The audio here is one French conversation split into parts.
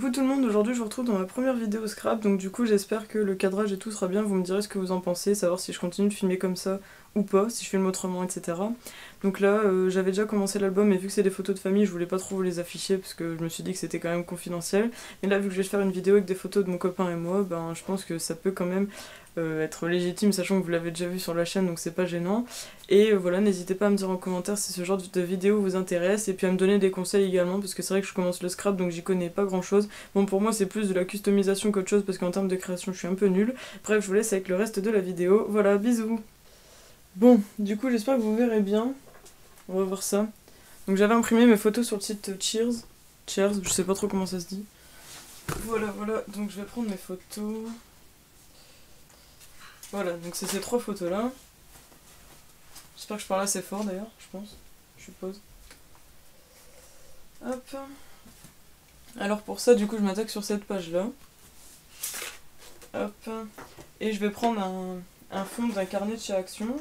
Coucou tout le monde, aujourd'hui je vous retrouve dans ma première vidéo scrap, donc du coup j'espère que le cadrage et tout sera bien, vous me direz ce que vous en pensez, savoir si je continue de filmer comme ça ou pas, si je filme autrement, etc. Donc là j'avais déjà commencé l'album et vu que c'est des photos de famille je voulais pas trop vous les afficher parce que je me suis dit que c'était quand même confidentiel. Et là vu que je vais faire une vidéo avec des photos de mon copain et moi, ben je pense que ça peut quand même être légitime sachant que vous l'avez déjà vu sur la chaîne donc c'est pas gênant. Et voilà, n'hésitez pas à me dire en commentaire si ce genre de vidéo vous intéresse et puis à me donner des conseils également parce que c'est vrai que je commence le scrap donc j'y connais pas grand chose. Bon pour moi c'est plus de la customisation qu'autre chose parce qu'en termes de création je suis un peu nulle. Bref je vous laisse avec le reste de la vidéo, voilà bisous. Bon du coup j'espère que vous verrez bien, on va voir ça. Donc j'avais imprimé mes photos sur le site Cheers, je sais pas trop comment ça se dit. Voilà donc je vais prendre mes photos. Voilà donc c'est ces trois photos là. J'espère que je parle assez fort d'ailleurs, je pense, je suppose. Hop. Alors pour ça, du coup, je m'attaque sur cette page-là. Hop. Et je vais prendre un fond d'un carnet de chez Action,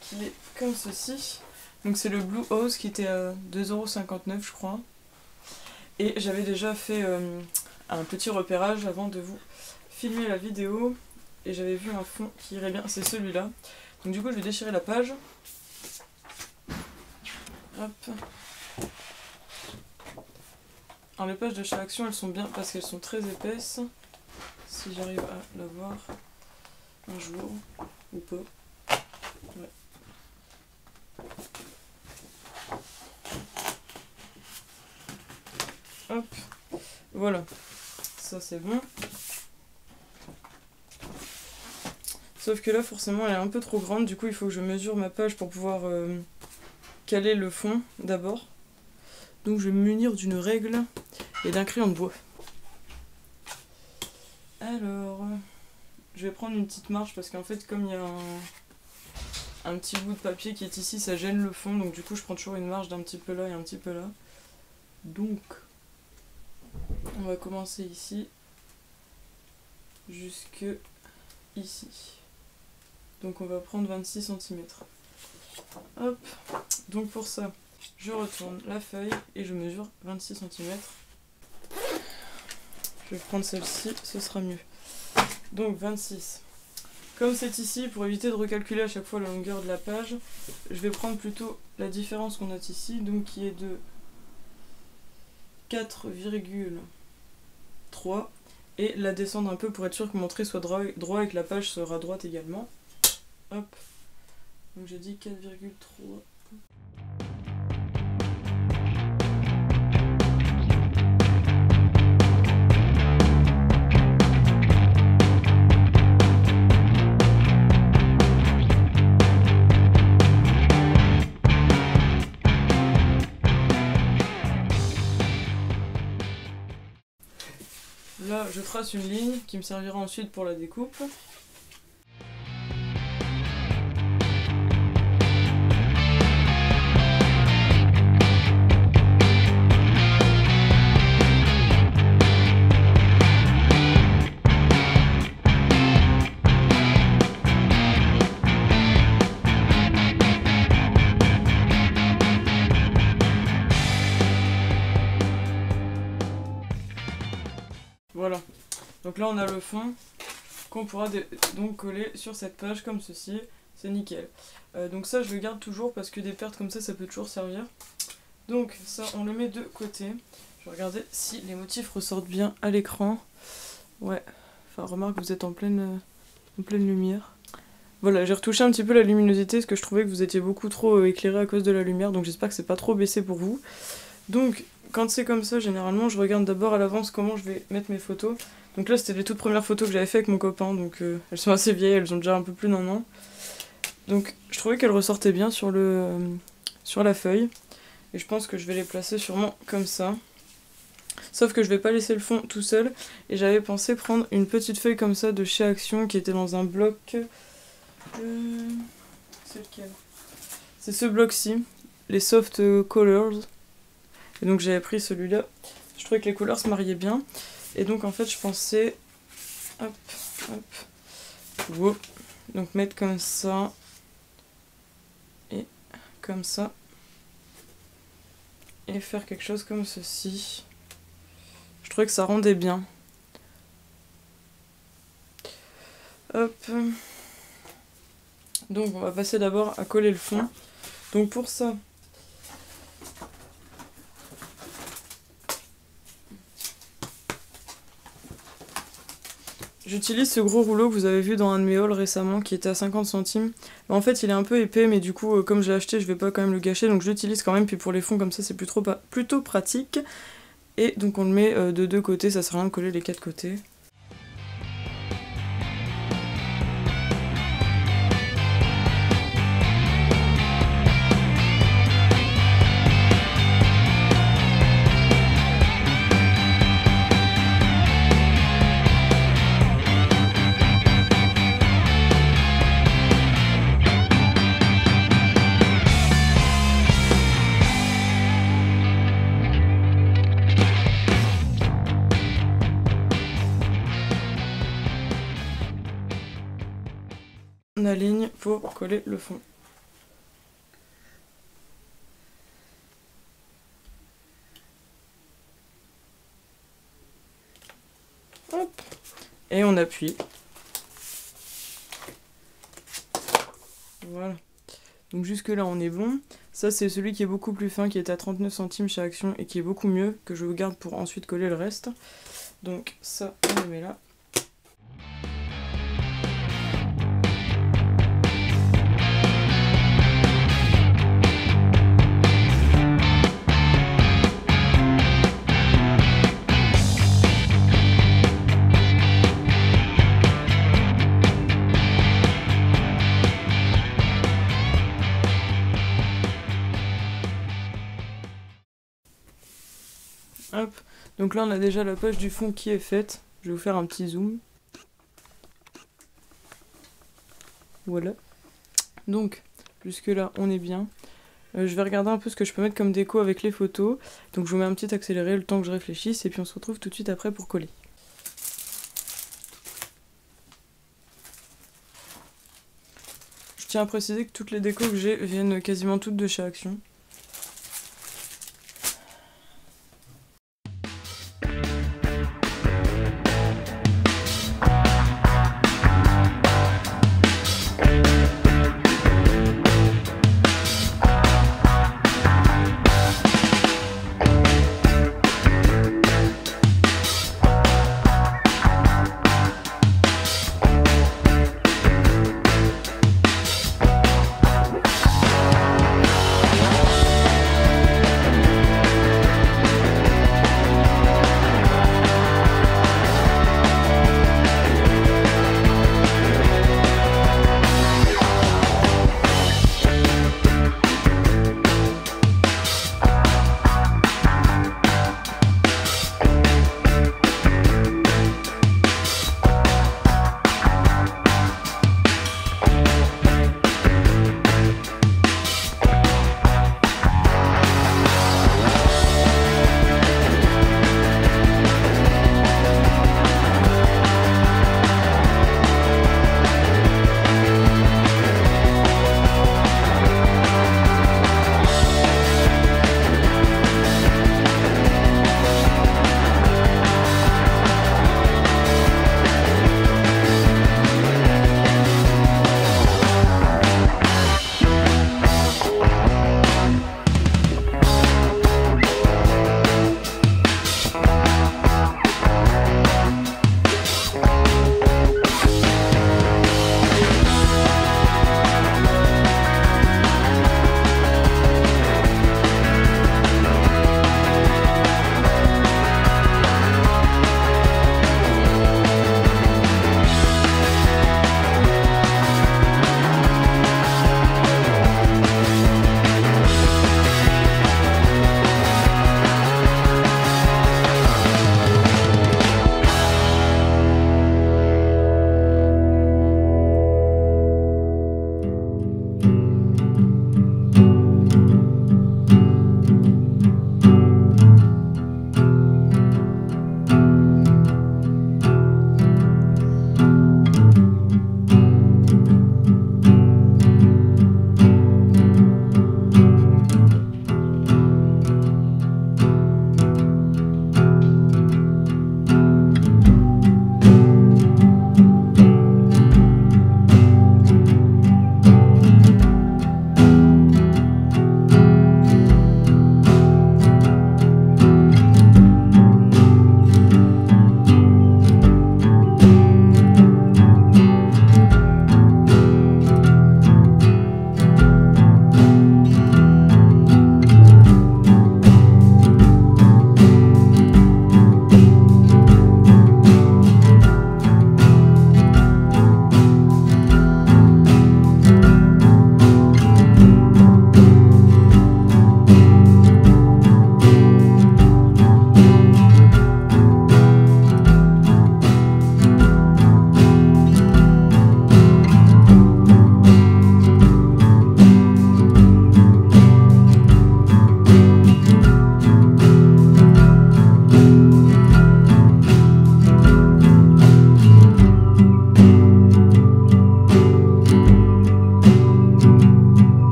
qui est comme ceci. Donc c'est le Blue House qui était à 2,59 € je crois. Et j'avais déjà fait un petit repérage avant de vous filmer la vidéo. Et j'avais vu un fond qui irait bien, c'est celui-là. Donc du coup je vais déchirer la page. Hop. Alors les pages de chez Action elles sont bien parce qu'elles sont très épaisses. Si j'arrive à la voir un jour ou pas. Ouais. Hop. Voilà. Ça c'est bon. Sauf que là forcément elle est un peu trop grande, du coup il faut que je mesure ma page pour pouvoir caler le fond d'abord. Donc je vais me munir d'une règle et d'un crayon de bois. Alors, je vais prendre une petite marge parce qu'en fait comme il y a un petit bout de papier qui est ici, ça gêne le fond, donc du coup je prends toujours une marge d'un petit peu là et un petit peu là. Donc, on va commencer ici, jusque ici. Donc on va prendre 26 cm. Hop, donc pour ça, je retourne la feuille et je mesure 26 cm. Je vais prendre celle-ci, ce sera mieux. Donc 26. Comme c'est ici, pour éviter de recalculer à chaque fois la longueur de la page, je vais prendre plutôt la différence qu'on a ici, donc qui est de 4,3 et la descendre un peu pour être sûr que mon trait soit droit et que la page sera droite également. Hop. Donc j'ai dit 4,3. Là, je trace une ligne qui me servira ensuite pour la découpe. Voilà, donc là on a le fond qu'on pourra donc coller sur cette page comme ceci, c'est nickel. Donc ça je le garde toujours parce que des pertes comme ça peut toujours servir. Donc ça on le met de côté. Je vais regarder si les motifs ressortent bien à l'écran. Ouais, enfin remarque vous êtes en pleine lumière. Voilà, j'ai retouché un petit peu la luminosité parce que je trouvais que vous étiez beaucoup trop éclairé à cause de la lumière, donc j'espère que c'est pas trop baissé pour vous. Donc quand c'est comme ça, généralement, je regarde d'abord à l'avance comment je vais mettre mes photos. Donc là, c'était les toutes premières photos que j'avais fait avec mon copain, donc elles sont assez vieilles, elles ont déjà un peu plus d'un an. Donc je trouvais qu'elles ressortaient bien sur la feuille. Et je pense que je vais les placer sûrement comme ça. Sauf que je vais pas laisser le fond tout seul. Et j'avais pensé prendre une petite feuille comme ça de chez Action qui était dans un bloc... C'est lequel? C'est ce bloc-ci, les Soft Colors. Et donc j'avais pris celui-là, je trouvais que les couleurs se mariaient bien. Et donc en fait je pensais, hop, wow. Donc mettre comme ça, et comme ça, et faire quelque chose comme ceci. Je trouvais que ça rendait bien. Hop. Donc on va passer d'abord à coller le fond. Donc pour ça, j'utilise ce gros rouleau que vous avez vu dans un de mes hauls récemment qui était à 50 centimes. En fait il est un peu épais mais du coup comme je l'ai acheté je vais pas quand même le gâcher donc je l'utilise quand même, puis pour les fonds comme ça c'est plutôt pratique. Et donc on le met de deux côtés, ça sert à rien de coller les quatre côtés. On aligne pour coller le fond. Hop. Et on appuie. Voilà. Donc jusque là on est bon. Ça c'est celui qui est beaucoup plus fin, qui est à 39 centimes chez Action et qui est beaucoup mieux, que je garde pour ensuite coller le reste. Donc ça on le met là. Hop. Donc là on a déjà la poche du fond qui est faite. Je vais vous faire un petit zoom. Voilà. Donc jusque là on est bien. Je vais regarder un peu ce que je peux mettre comme déco avec les photos. Donc je vous mets un petit accéléré le temps que je réfléchisse et puis on se retrouve tout de suite après pour coller. Je tiens à préciser que toutes les décos que j'ai viennent quasiment toutes de chez Action.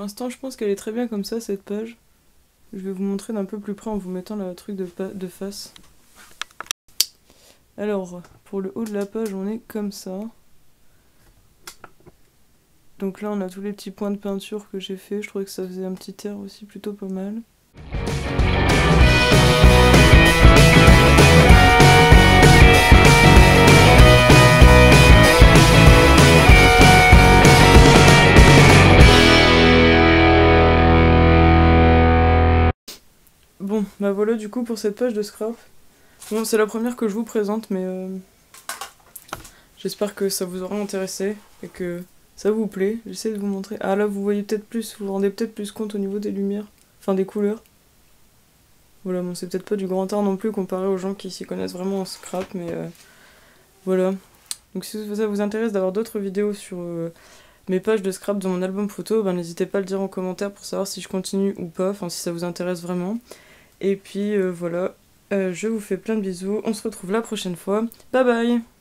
l'instant, je pense qu'elle est très bien comme ça, cette page. Je vais vous montrer d'un peu plus près en vous mettant le truc de face. Alors, pour le haut de la page, on est comme ça. Donc là, on a tous les petits points de peinture que j'ai fait. Je trouvais que ça faisait un petit air aussi plutôt pas mal. Bon, bah voilà du coup pour cette page de scrap. Bon, c'est la première que je vous présente, mais j'espère que ça vous aura intéressé et que ça vous plaît. J'essaie de vous montrer. Ah là, vous voyez peut-être plus, vous vous rendez peut-être plus compte au niveau des lumières, enfin des couleurs. Voilà, bon, c'est peut-être pas du grand art non plus comparé aux gens qui s'y connaissent vraiment en scrap, mais voilà. Donc si ça vous intéresse d'avoir d'autres vidéos sur mes pages de scrap dans mon album photo, ben, n'hésitez pas à le dire en commentaire pour savoir si je continue ou pas, enfin si ça vous intéresse vraiment. Et puis voilà, je vous fais plein de bisous, on se retrouve la prochaine fois, bye bye!